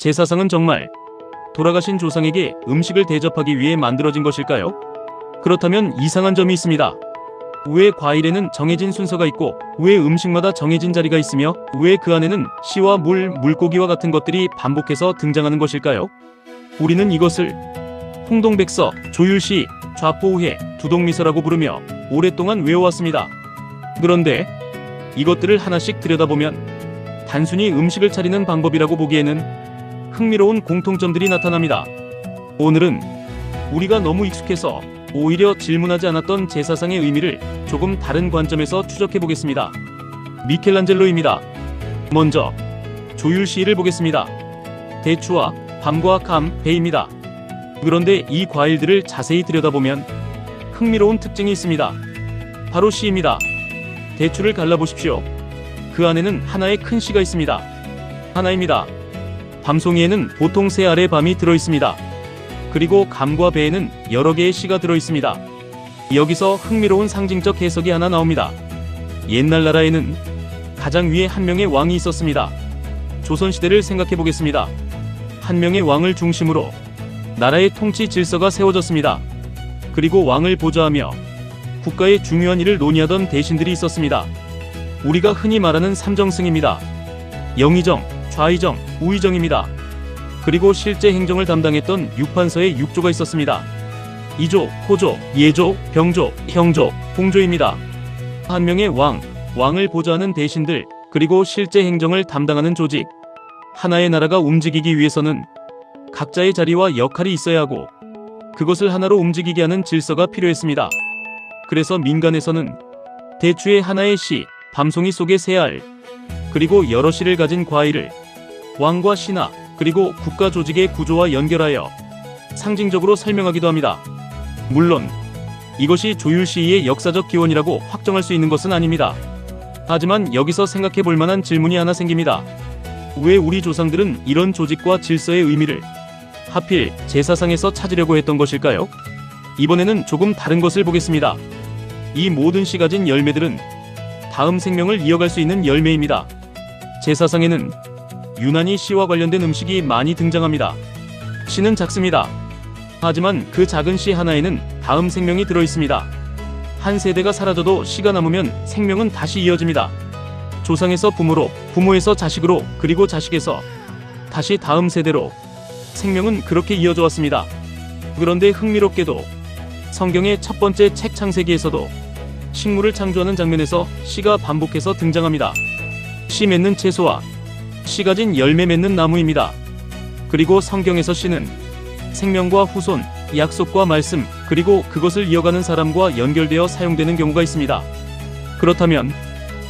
제사상은 정말 돌아가신 조상에게 음식을 대접하기 위해 만들어진 것일까요? 그렇다면 이상한 점이 있습니다. 왜 과일에는 정해진 순서가 있고 왜 음식마다 정해진 자리가 있으며 왜 그 안에는 씨와 물, 물고기와 같은 것들이 반복해서 등장하는 것일까요? 우리는 이것을 홍동백서, 조율시, 좌포우회, 두동미서라고 부르며 오랫동안 외워왔습니다. 그런데 이것들을 하나씩 들여다보면 단순히 음식을 차리는 방법이라고 보기에는 흥미로운 공통점들이 나타납니다. 오늘은 우리가 너무 익숙해서 오히려 질문하지 않았던 제사상의 의미를 조금 다른 관점에서 추적해 보겠습니다. 미켈란젤로입니다. 먼저 조율시를 보겠습니다. 대추와 밤과 감, 배입니다. 그런데 이 과일들을 자세히 들여다보면 흥미로운 특징이 있습니다. 바로 씨입니다. 대추를 갈라보십시오. 그 안에는 하나의 큰 씨가 있습니다. 하나입니다. 밤송이에는 보통 3알의 밤이 들어있습니다. 그리고 감과 배에는 여러 개의 씨가 들어있습니다. 여기서 흥미로운 상징적 해석이 하나 나옵니다. 옛날 나라에는 가장 위에 한 명의 왕이 있었습니다. 조선시대를 생각해 보겠습니다. 한 명의 왕을 중심으로 나라의 통치 질서가 세워졌습니다. 그리고 왕을 보좌하며 국가의 중요한 일을 논의하던 대신들이 있었습니다. 우리가 흔히 말하는 삼정승입니다. 영의정, 좌의정, 우의정입니다. 그리고 실제 행정을 담당했던 육판서의 6조가 있었습니다. 이조, 호조, 예조, 병조, 형조, 공조입니다. 한 명의 왕을 보좌하는 대신들, 그리고 실제 행정을 담당하는 조직. 하나의 나라가 움직이기 위해서는 각자의 자리와 역할이 있어야 하고 그것을 하나로 움직이게 하는 질서가 필요했습니다. 그래서 민간에서는 대추의 하나의 씨, 밤송이 속의 3알, 그리고 여러 씨를 가진 과일을 왕과 신하, 그리고 국가 조직의 구조와 연결하여 상징적으로 설명하기도 합니다. 물론 이것이 조율시의 역사적 기원이라고 확정할 수 있는 것은 아닙니다. 하지만 여기서 생각해 볼 만한 질문이 하나 생깁니다. 왜 우리 조상들은 이런 조직과 질서의 의미를 하필 제사상에서 찾으려고 했던 것일까요? 이번에는 조금 다른 것을 보겠습니다. 이 모든 씨 가진 열매들은 다음 생명을 이어갈 수 있는 열매입니다. 제사상에는 유난히 씨와 관련된 음식이 많이 등장합니다. 씨는 작습니다. 하지만 그 작은 씨 하나에는 다음 생명이 들어있습니다. 한 세대가 사라져도 씨가 남으면 생명은 다시 이어집니다. 조상에서 부모로, 부모에서 자식으로, 그리고 자식에서 다시 다음 세대로 생명은 그렇게 이어져 왔습니다. 그런데 흥미롭게도 성경의 첫 번째 책 창세기에서도 식물을 창조하는 장면에서 씨가 반복해서 등장합니다. 씨 맺는 채소와 씨 가진 열매 맺는 나무입니다. 그리고 성경에서 씨는 생명과 후손, 약속과 말씀, 그리고 그것을 이어가는 사람과 연결되어 사용되는 경우가 있습니다. 그렇다면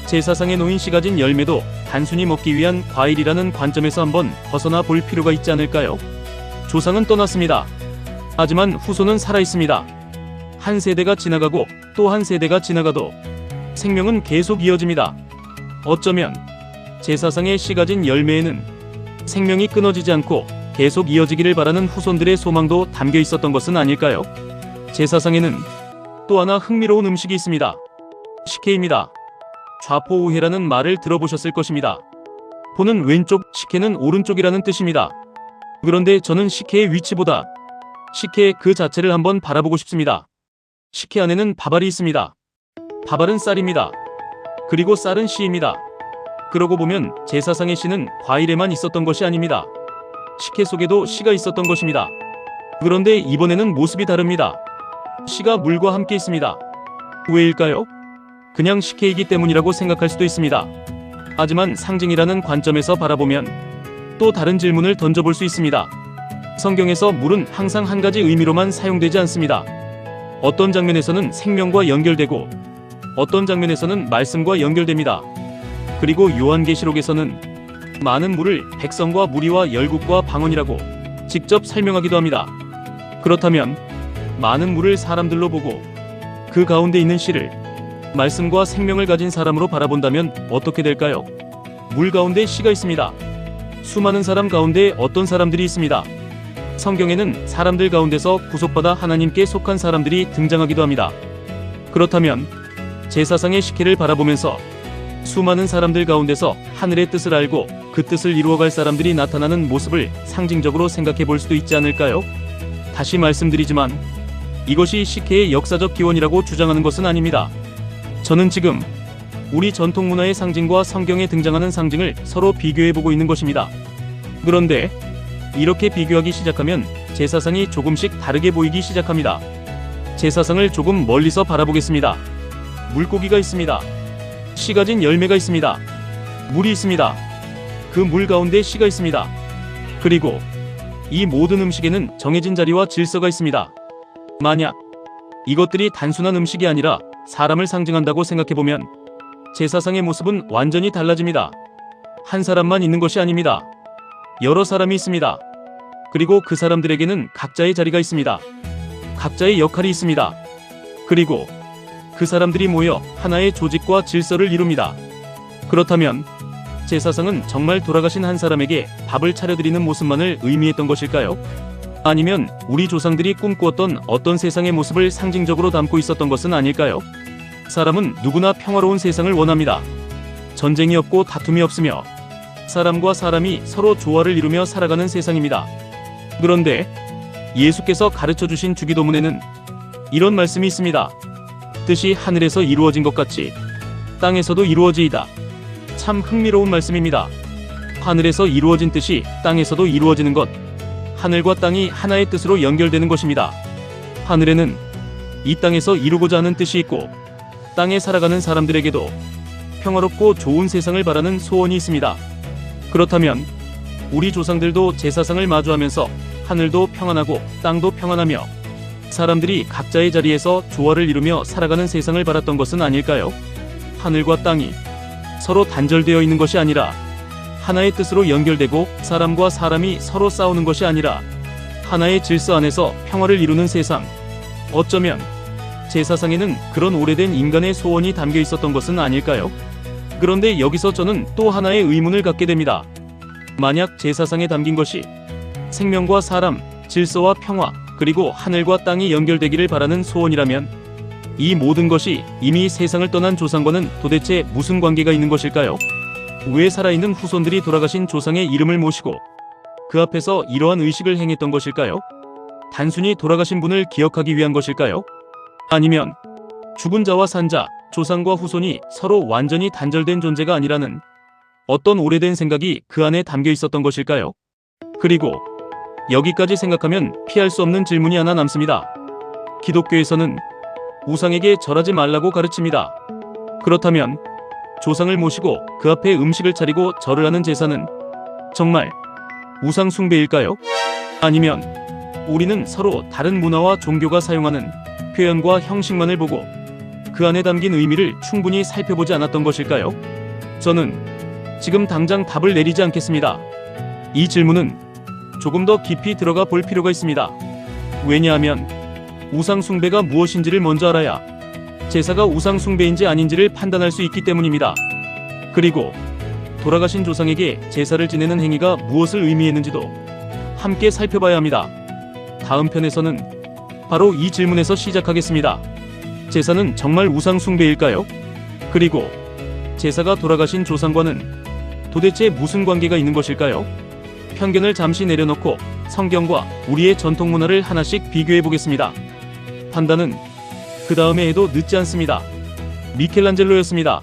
제사상에 놓인 씨 가진 열매도 단순히 먹기 위한 과일이라는 관점에서 한번 벗어나 볼 필요가 있지 않을까요? 조상은 떠났습니다. 하지만 후손은 살아있습니다. 한 세대가 지나가고 또 한 세대가 지나가도 생명은 계속 이어집니다. 어쩌면 제사상의 씨 가진 열매에는 생명이 끊어지지 않고 계속 이어지기를 바라는 후손들의 소망도 담겨 있었던 것은 아닐까요? 제사상에는 또 하나 흥미로운 음식이 있습니다. 식혜입니다. 좌포우회라는 말을 들어보셨을 것입니다. 포는 왼쪽, 식혜는 오른쪽이라는 뜻입니다. 그런데 저는 식혜의 위치보다 식혜 그 자체를 한번 바라보고 싶습니다. 식혜 안에는 밥알이 있습니다. 밥알은 쌀입니다. 그리고 쌀은 씨입니다. 그러고 보면 제사상의 씨는 과일에만 있었던 것이 아닙니다. 식혜 속에도 씨가 있었던 것입니다. 그런데 이번에는 모습이 다릅니다. 씨가 물과 함께 있습니다. 왜일까요? 그냥 식혜이기 때문이라고 생각할 수도 있습니다. 하지만 상징이라는 관점에서 바라보면 또 다른 질문을 던져볼 수 있습니다. 성경에서 물은 항상 한 가지 의미로만 사용되지 않습니다. 어떤 장면에서는 생명과 연결되고 어떤 장면에서는 말씀과 연결됩니다. 그리고 요한계시록에서는 많은 물을 백성과 무리와 열국과 방언이라고 직접 설명하기도 합니다. 그렇다면 많은 물을 사람들로 보고 그 가운데 있는 씨를 말씀과 생명을 가진 사람으로 바라본다면 어떻게 될까요? 물 가운데 씨가 있습니다. 수많은 사람 가운데 어떤 사람들이 있습니다. 성경에는 사람들 가운데서 구속받아 하나님께 속한 사람들이 등장하기도 합니다. 그렇다면 제사상의 식혜를 바라보면서 수많은 사람들 가운데서 하늘의 뜻을 알고 그 뜻을 이루어갈 사람들이 나타나는 모습을 상징적으로 생각해 볼 수도 있지 않을까요? 다시 말씀드리지만 이것이 식혜의 역사적 기원이라고 주장하는 것은 아닙니다. 저는 지금 우리 전통 문화의 상징과 성경에 등장하는 상징을 서로 비교해보고 있는 것입니다. 그런데 이렇게 비교하기 시작하면 제사상이 조금씩 다르게 보이기 시작합니다. 제사상을 조금 멀리서 바라보겠습니다. 물고기가 있습니다. 씨 가진 열매가 있습니다. 물이 있습니다. 그 물 가운데 씨가 있습니다. 그리고 이 모든 음식에는 정해진 자리와 질서가 있습니다. 만약 이것들이 단순한 음식이 아니라 사람을 상징한다고 생각해보면 제사상의 모습은 완전히 달라집니다. 한 사람만 있는 것이 아닙니다. 여러 사람이 있습니다. 그리고 그 사람들에게는 각자의 자리가 있습니다. 각자의 역할이 있습니다. 그리고 그 사람들이 모여 하나의 조직과 질서를 이룹니다. 그렇다면 제사상은 정말 돌아가신 한 사람에게 밥을 차려드리는 모습만을 의미했던 것일까요? 아니면 우리 조상들이 꿈꾸었던 어떤 세상의 모습을 상징적으로 담고 있었던 것은 아닐까요? 사람은 누구나 평화로운 세상을 원합니다. 전쟁이 없고 다툼이 없으며 사람과 사람이 서로 조화를 이루며 살아가는 세상입니다. 그런데 예수께서 가르쳐 주신 주기도문에는 이런 말씀이 있습니다. 뜻이 하늘에서 이루어진 것 같이 땅에서도 이루어지이다. 참 흥미로운 말씀입니다. 하늘에서 이루어진 뜻이 땅에서도 이루어지는 것, 하늘과 땅이 하나의 뜻으로 연결되는 것입니다. 하늘에는 이 땅에서 이루고자 하는 뜻이 있고 땅에 살아가는 사람들에게도 평화롭고 좋은 세상을 바라는 소원이 있습니다. 그렇다면 우리 조상들도 제사상을 마주하면서 하늘도 평안하고 땅도 평안하며 사람들이 각자의 자리에서 조화를 이루며 살아가는 세상을 바랐던 것은 아닐까요? 하늘과 땅이 서로 단절되어 있는 것이 아니라 하나의 뜻으로 연결되고 사람과 사람이 서로 싸우는 것이 아니라 하나의 질서 안에서 평화를 이루는 세상. 어쩌면 제사상에는 그런 오래된 인간의 소원이 담겨 있었던 것은 아닐까요? 그런데 여기서 저는 또 하나의 의문을 갖게 됩니다. 만약 제사상에 담긴 것이 생명과 사람, 질서와 평화, 그리고 하늘과 땅이 연결되기를 바라는 소원이라면 이 모든 것이 이미 세상을 떠난 조상과는 도대체 무슨 관계가 있는 것일까요? 왜 살아있는 후손들이 돌아가신 조상의 이름을 모시고 그 앞에서 이러한 의식을 행했던 것일까요? 단순히 돌아가신 분을 기억하기 위한 것일까요? 아니면 죽은 자와 산 자, 조상과 후손이 서로 완전히 단절된 존재가 아니라는 어떤 오래된 생각이 그 안에 담겨 있었던 것일까요? 그리고 여기까지 생각하면 피할 수 없는 질문이 하나 남습니다. 기독교에서는 우상에게 절하지 말라고 가르칩니다. 그렇다면 조상을 모시고 그 앞에 음식을 차리고 절을 하는 제사는 정말 우상 숭배일까요? 아니면 우리는 서로 다른 문화와 종교가 사용하는 표현과 형식만을 보고 그 안에 담긴 의미를 충분히 살펴보지 않았던 것일까요? 저는 지금 당장 답을 내리지 않겠습니다. 이 질문은 조금 더 깊이 들어가 볼 필요가 있습니다. 왜냐하면 우상 숭배가 무엇인지를 먼저 알아야 제사가 우상 숭배인지 아닌지를 판단할 수 있기 때문입니다. 그리고 돌아가신 조상에게 제사를 지내는 행위가 무엇을 의미했는지도 함께 살펴봐야 합니다. 다음 편에서는 바로 이 질문에서 시작하겠습니다. 제사는 정말 우상 숭배일까요? 그리고 제사가 돌아가신 조상과는 도대체 무슨 관계가 있는 것일까요? 편견을 잠시 내려놓고 성경과 우리의 전통 문화를 하나씩 비교해 보겠습니다. 판단은 그 다음에 해도 늦지 않습니다. 미켈란젤로였습니다.